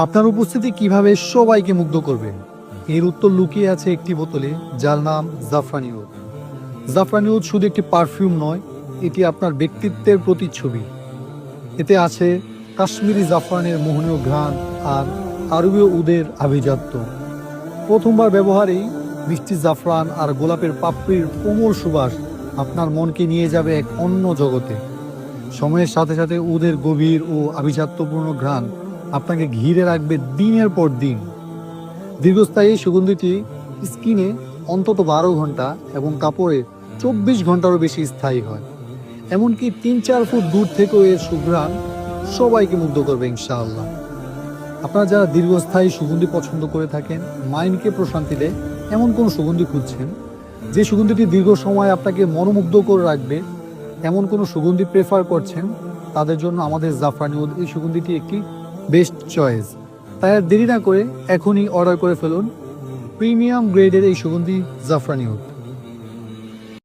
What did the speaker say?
আপনার উপস্থিতি কিভাবে সবাইকে মুগ্ধ করবে? এর উত্তর লুকিয়ে আছে একটি বোতলে, যার নাম জাফরানি ওদ। জাফরানি ওদ শুধু একটি পারফিউম নয়, এটি আপনার ব্যক্তিত্বের প্রতিচ্ছবি। এতে আছে কাশ্মীরি জাফরানের মোহনীয় ঘ্রাণ আর আরবীয় উদের আভিজাত্য। প্রথমবার ব্যবহারেই মিষ্টি জাফরান আর গোলাপের পাপড়ির কোমল সুবাস আপনার মনকে নিয়ে যাবে এক অন্য জগতে। সময়ের সাথে সাথে উদের গভীর ও আভিজাত্যপূর্ণ ঘ্রাণ আপনাকে ঘিরে রাখবে দিনের পর দিন। দীর্ঘস্থায়ী সুগন্ধিটি স্কিনে অন্তত 12 ঘন্টা এবং কাপড়ে 24 ঘন্টারও বেশি স্থায়ী হয়। এমনকি 3-4 ফুট দূর থেকেও এর সুঘ্রাণ সবাইকে মুগ্ধ করবে ইনশাআল্লাহ। আপনারা যারা দীর্ঘস্থায়ী সুগন্ধি পছন্দ করে থাকেন, মাইন্ডকে প্রশান্তি দেয় এমন কোনো সুগন্ধি খুঁজছেন, যে সুগন্ধিটি দীর্ঘ সময় আপনাকে মনোমুগ্ধ করে রাখবে, এমন কোনো সুগন্ধি প্রেফার করছেন, তাদের জন্য আমাদের জাফরানি ওদ এই সুগন্ধিটি একটি বেস্ট চয়েস। তাই আর দেরি না করে এখনই অর্ডার করে ফেলুন প্রিমিয়াম গ্রেডের এই সুগন্ধি জাফরানি ওদ।